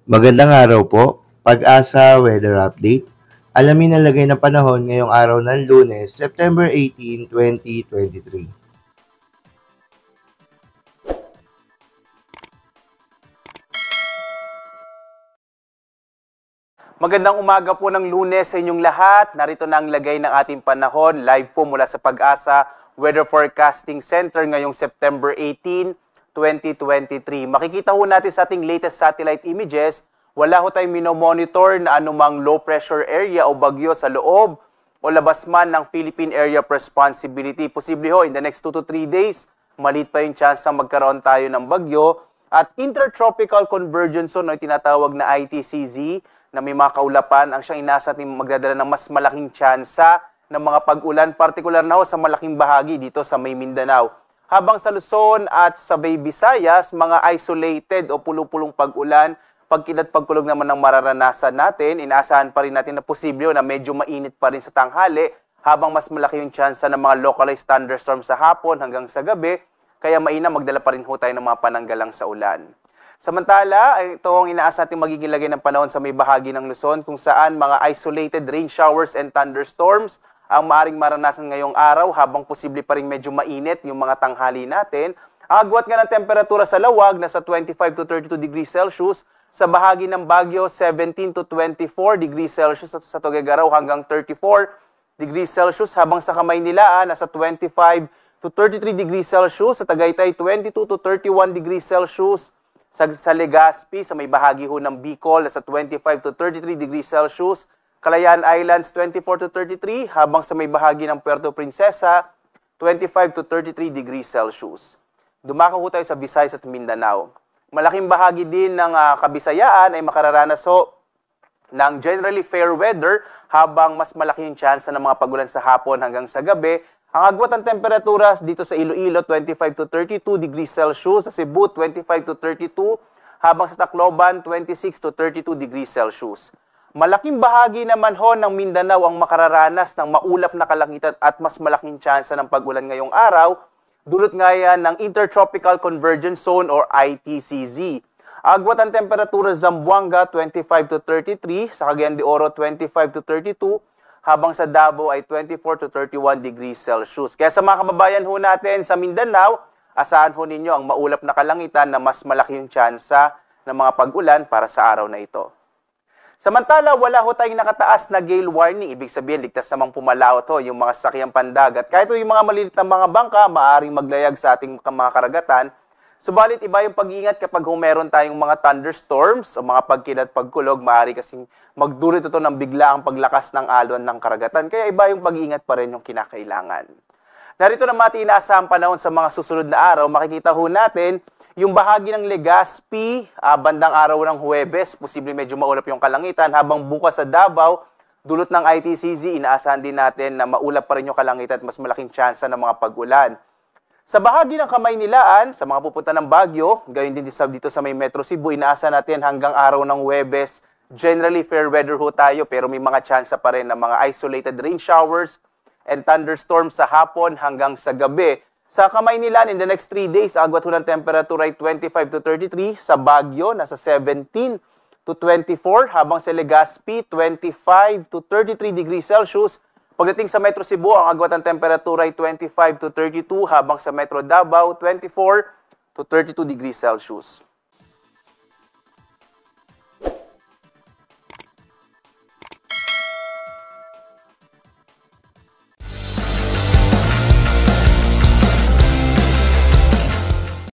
Magandang araw po, Pag-asa Weather Update. Alamin ang lagay ng panahon ngayong araw ng Lunes, September 18, 2023. Magandang umaga po ng Lunes sa inyong lahat. Narito na ang lagay ng ating panahon. Live po mula sa Pag-asa Weather Forecasting Center ngayong September 18, 2023. Makikita ho natin sa ating latest satellite images, wala ho tayong minomonitor na anumang low pressure area o bagyo sa loob o labas man ng Philippine Area of Responsibility. Posible ho in the next 2 to 3 days, maliit pa yung chance na magkaroon tayo ng bagyo. At Intertropical Convergence Zone o tinatawag na ITCZ na may mga kaulapan ang siyang inasa natin magdadala ng mas malaking tsansa ng mga pag-ulan, partikular na ho sa malaking bahagi dito sa May Mindanao. Habang sa Luzon at sa Bay Visayas, mga isolated o pulong-pulong pag-ulan, pagkilat pagkulog naman ng mararanasan natin, inaasahan pa rin natin na posible na medyo mainit pa rin sa tanghali habang mas malaki yung tsansa ng mga localized thunderstorms sa hapon hanggang sa gabi, kaya mainam magdala pa rin ho tayo ng mga pananggalang sa ulan. Samantala, ito ang inaasahan natin magiging lagay ng panahon sa may bahagi ng Luzon kung saan mga isolated rain showers and thunderstorms ang maaring maranasan ngayong araw habang posible pa rin medyo mainit yung mga tanghali natin. Ang agwat nga ng temperatura sa lawag nasa 25 to 32 degrees Celsius, sa bahagi ng Baguio 17 to 24 degrees Celsius at sa Tuguegarao hanggang 34 degrees Celsius, habang sa Kamaynilaan nasa 25 to 33 degrees Celsius, sa Tagaytay 22 to 31 degrees Celsius, sa Legazpi, sa may bahagi ho ng Bicol, sa 25 to 33 degrees Celsius, Kalayaan Islands 24 to 33, habang sa may bahagi ng Puerto Princesa, 25 to 33 degrees Celsius. Dumako ho tayo sa Visayas at Mindanao. Malaking bahagi din ng Kabisayaan ay makararanas ho ng generally fair weather habang mas malaki yung chance ng mga pagulan sa hapon hanggang sa gabi. Ang agwat ng temperatura dito sa Iloilo, 25 to 32 degrees Celsius. Sa Cebu, 25 to 32. Habang sa Tacloban, 26 to 32 degrees Celsius. Malaking bahagi naman ho ng Mindanao ang makararanas ng maulap na kalangitan at mas malaking tsansa ng pagulan ngayong araw. Dulot nga yan ng Intertropical Convergence Zone or ITCZ. Agwat ang temperatura sa Zamboanga, 25 to 33. Sa Cagayan de Oro, 25 to 32. Habang sa Davao ay 24 to 31 degrees Celsius. Kaya sa mga kababayan ho natin sa Mindanao, asahan ho ninyo ang maulap na kalangitan na mas malaki yung tsansa ng mga pag-ulan para sa araw na ito. Samantala, wala ho tayong nakataas na gale warning. Ibig sabihin, ligtas namang pumalaot ho yung mga sasakyang pandagat. Kahit yung mga maliliit na mga bangka, maaaring maglayag sa ating mga karagatan. Subalit, iba yung pag-iingat kapag meron tayong mga thunderstorms o mga pagkilat pagkulog, maaari kasing magdulot ito ng bigla ang paglakas ng alon ng karagatan. Kaya iba yung pag-iingat pa rin yung kinakailangan. Narito naman ating inaasahang panahon sa mga susunod na araw. Makikita ho natin yung bahagi ng Legazpi, bandang araw ng Huwebes, posibleng medyo maulap yung kalangitan, habang bukas sa Davao, dulot ng ITCZ, inaasahan din natin na maulap pa rin yung kalangitan at mas malaking tsansa ng mga pag-ulan. Sa bahagi ng Kamaynilaan, sa mga pupunta ng Baguio, gayon din dito sa may Metro Cebu, inaasa natin hanggang araw ng Huwebes, generally fair weather ho tayo pero may mga tsansa pa rin ng mga isolated rain showers and thunderstorms sa hapon hanggang sa gabi. Sa Kamaynilaan, in the next 3 days, agwat ho ng temperatura ay 25 to 33, sa Baguio, nasa 17 to 24, habang sa Legazpi, 25 to 33 degrees Celsius. Pagdating sa Metro Cebu, ang agwat ng temperatura ay 25 to 32, habang sa Metro Davao, 24 to 32 degrees Celsius.